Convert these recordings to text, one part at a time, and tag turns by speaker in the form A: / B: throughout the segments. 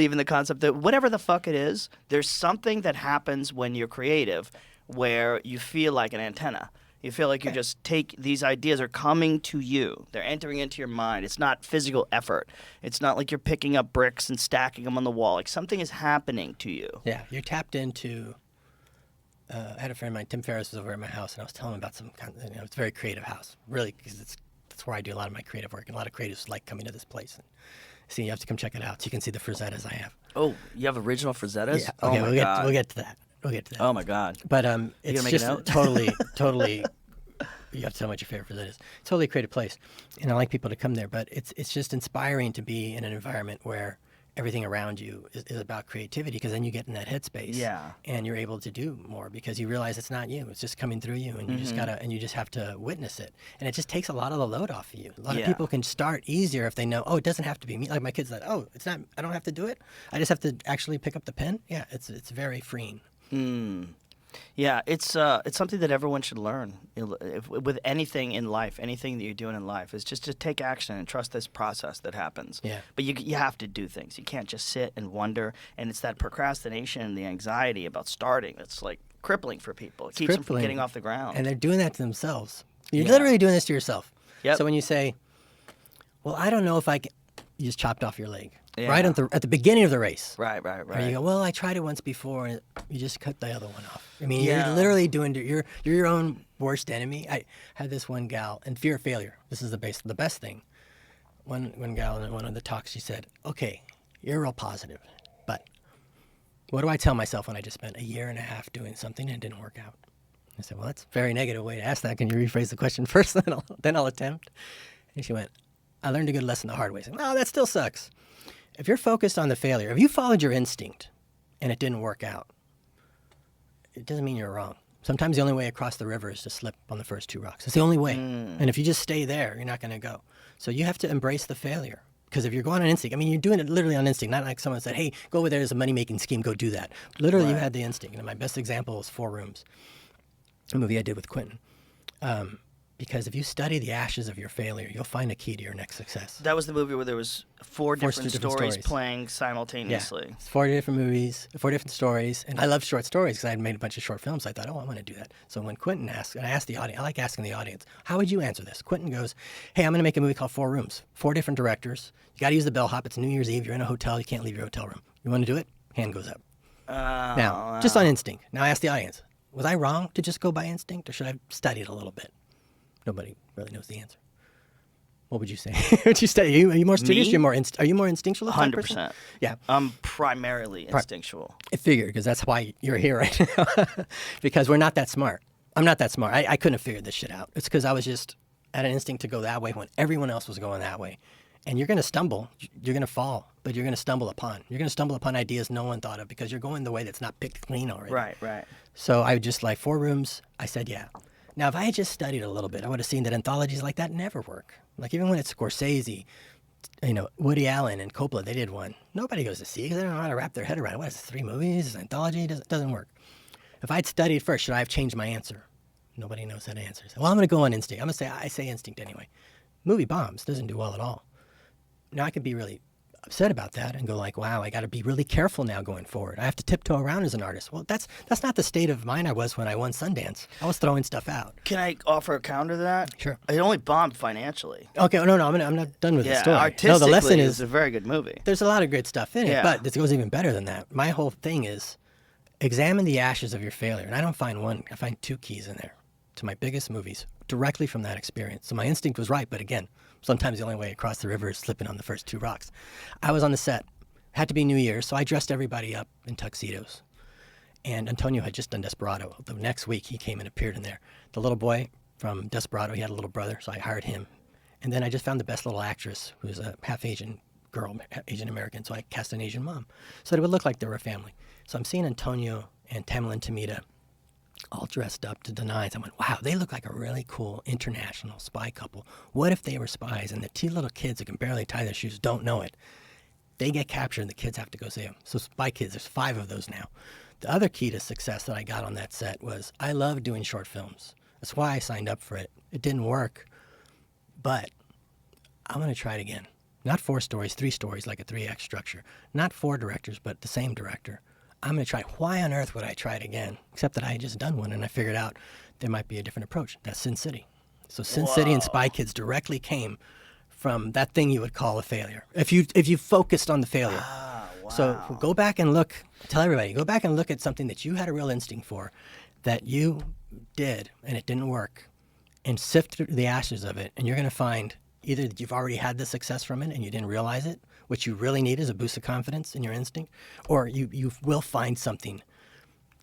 A: believe in the concept that whatever the fuck it is, there's something that happens when you're creative where you feel like an antenna. You feel like you just take these ideas are coming to you. They're entering into your mind. It's not physical effort. It's not like you're picking up bricks and stacking them on the wall. Like something is happening to you.
B: Yeah, you're tapped into. I had a friend of mine, Tim Ferriss, was over at my house, and I was telling him about some kind of, it's a very creative house, really, because that's where I do a lot of my creative work, and a lot of creatives like coming to this place. And see, you have to come check it out so you can see the frisettas I have.
A: Oh, you have original frisettas?
B: Yeah.
A: Oh
B: Okay,
A: my
B: we'll
A: God.
B: get to that. We'll get to that.
A: Oh my God.
B: But it's
A: make a
B: just
A: note?
B: totally. You have to tell me what your favorite friset is. Totally a creative place, and I like people to come there. But it's just inspiring to be in an environment where everything around you is about creativity, because then you get in that headspace.
A: Yeah.
B: And you're able to do more because you realize it's not you; it's just coming through you, and you just have to witness it. And it just takes a lot of the load off of you. A lot of people can start easier if they know. Oh, it doesn't have to be me. Like my kids, like, oh, it's not. I don't have to do it. I just have to actually pick up the pen. Yeah, it's very freeing.
A: Yeah, it's something that everyone should learn. With anything in life, anything that you're doing in life, is just to take action and trust this process that happens.
B: Yeah.
A: But you have to do things. You can't just sit and wonder. And it's that procrastination and the anxiety about starting that's like crippling for people. It keeps them from getting off the ground.
B: And they're doing that to themselves. You're literally doing this to yourself.
A: Yep.
B: So when you say, well, I don't know if I can, you just chopped off your leg.
A: Yeah.
B: Right at the beginning of the race.
A: Right.
B: Or you go, well, I tried it once before, and you just cut the other one off. I mean,
A: Yeah.
B: you're literally you're your own worst enemy. I had this one gal, and fear of failure. This is the best thing. One gal in one of the talks, she said, okay, you're real positive, but what do I tell myself when I just spent a year and a half doing something and it didn't work out? I said, well, that's a very negative way to ask that. Can you rephrase the question first, then I'll attempt? And she went, I learned a good lesson the hard way. I said, no, that still sucks. If you're focused on the failure, if you followed your instinct and it didn't work out, it doesn't mean you're wrong. Sometimes the only way across the river is to slip on the first two rocks. It's the only way. And if you just stay there, you're not going to go. So you have to embrace the failure. Because if you're going on instinct, I mean, you're doing it literally on instinct, not like someone said, hey, go over there, there's a money-making scheme, go do that. Literally, you had the instinct. And my best example is 4 Rooms, a movie I did with Quentin. Because if you study the ashes of your failure, you'll find a key to your next success.
A: That was the movie where there was four different stories playing simultaneously.
B: Yeah. It's 4 different movies, 4 different stories. And I love short stories because I had made a bunch of short films. I thought, oh, I want to do that. So when Quentin asked, and I asked the audience, I like asking the audience, how would you answer this? Quentin goes, hey, I'm going to make a movie called 4 Rooms. 4 different directors. You got to use the bellhop. It's New Year's Eve. You're in a hotel. You can't leave your hotel room. You want to do it? Hand goes up. Now, just on instinct. Now I ask the audience, was I wrong to just go by instinct, or should I have studied a little bit? Nobody really knows the answer. What would you say? Would you study? Are you more studious? Are you more instinctual?
A: 100%.
B: Yeah.
A: I'm primarily instinctual.
B: I figured, because that's why you're here right now. Because we're not that smart. I'm not that smart. I couldn't have figured this shit out. It's because I was just at an instinct to go that way when everyone else was going that way. And you're going to stumble. You're going to fall, but you're going to stumble upon. You're going to stumble upon ideas no one thought of because you're going the way that's not picked clean already.
A: Right.
B: So I just 4 Rooms. I said, yeah. Now, if I had just studied a little bit, I would have seen that anthologies like that never work. Like even when it's Scorsese, Woody Allen and Coppola, they did one. Nobody goes to see it because they don't know how to wrap their head around it. What is it, 3 movies? Is it an anthology? It doesn't work. If I'd studied first, should I have changed my answer? Nobody knows how to answer. So, well, I'm going to go on instinct. I'm going to say, I say instinct anyway. Movie bombs. Doesn't do well at all. Now, I could be really upset about that and go like, wow, I got to be really careful now going forward. I have to tiptoe around as an artist. Well, that's not the state of mind I was when I won Sundance. I was throwing stuff out.
A: Can I offer a counter to that?
B: Sure.
A: It only bombed financially.
B: Okay, no, I'm not done with the story.
A: Artistically,
B: no, the lesson
A: is a very good movie.
B: There's a lot of great stuff in it,
A: Yeah.
B: but this goes even better than that. My whole thing is examine the ashes of your failure. And I don't find one. I find 2 keys in there to my biggest movies directly from that experience. So my instinct was right, but again, sometimes the only way across the river is slipping on the first 2 rocks. I was on the set. Had to be New Year's, so I dressed everybody up in tuxedos. And Antonio had just done Desperado. The next week, he came and appeared in there. The little boy from Desperado, he had a little brother, so I hired him. And then I just found the best little actress, who was a half-Asian girl, Asian American, so I cast an Asian mom. So it would look like they were a family. So I'm seeing Antonio and Tamlin Tamita all dressed up to the nines. I went, wow, they look like a really cool international spy couple. What if they were spies and the 2 little kids who can barely tie their shoes don't know it? They get captured and the kids have to go see them. So Spy Kids, there's 5 of those now. The other key to success that I got on that set was I love doing short films. That's why I signed up for it. It didn't work, but I'm going to try it again. Not 4 stories, 3 stories, like a 3-act structure. Not 4 directors, but the same director. I'm going to try. Why on earth would I try it again? Except that I had just done one, and I figured out there might be a different approach. That's Sin City. So Sin City and Spy Kids directly came from that thing you would call a failure. If you focused on the failure.
A: Wow.
B: So go back and look. Tell everybody, go back and look at something that you had a real instinct for, that you did, and it didn't work, and sift through the ashes of it, and you're going to find either that you've already had the success from it and you didn't realize it, which you really need is a boost of confidence in your instinct, or you will find something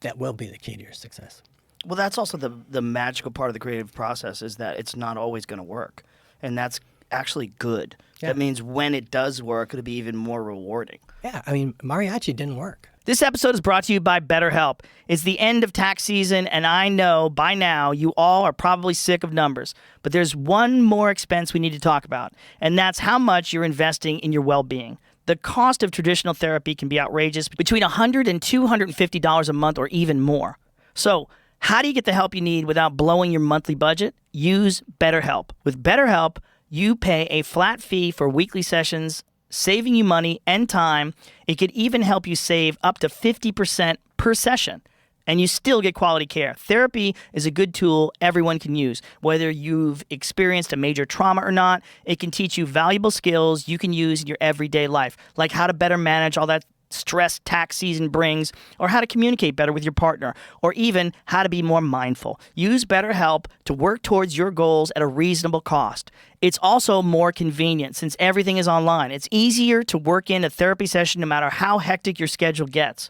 B: that will be the key to your success.
A: Well, that's also the magical part of the creative process, is that it's not always going to work. And that's actually good.
B: Yeah.
A: That means when it does work, it'll be even more rewarding.
B: Yeah, I mean, mariachi didn't work.
A: This episode is brought to you by BetterHelp. It's the end of tax season, and I know by now you all are probably sick of numbers. But there's one more expense we need to talk about, and that's how much you're investing in your well-being. The cost of traditional therapy can be outrageous, between $100 and $250 a month or even more. So how do you get the help you need without blowing your monthly budget? Use BetterHelp. With BetterHelp, you pay a flat fee for weekly sessions, saving you money and time. It could even help you save up to 50% per session, and you still get quality care. Therapy is a good tool everyone can use. Whether you've experienced a major trauma or not, it can teach you valuable skills you can use in your everyday life, like how to better manage all that stress tax season brings, or how to communicate better with your partner, or even how to be more mindful. Use BetterHelp to work towards your goals at a reasonable cost. It's also more convenient since everything is online. It's easier to work in a therapy session no matter how hectic your schedule gets.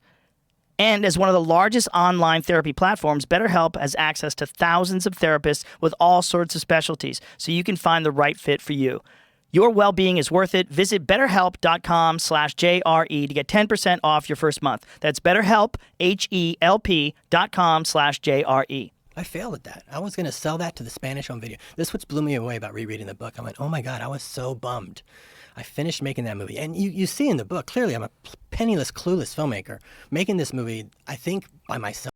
A: And as one of the largest online therapy platforms, BetterHelp has access to thousands of therapists with all sorts of specialties, so you can find the right fit for you. Your well-being is worth it. Visit BetterHelp.com/JRE to get 10% off your first month. That's BetterHelp, HELP.com/JRE.
B: I failed at that. I was going to sell that to the Spanish home video. This is what blew me away about rereading the book. I went, oh my God, I was so bummed. I finished making that movie. And you see in the book, clearly I'm a penniless, clueless filmmaker making this movie, I think, by myself.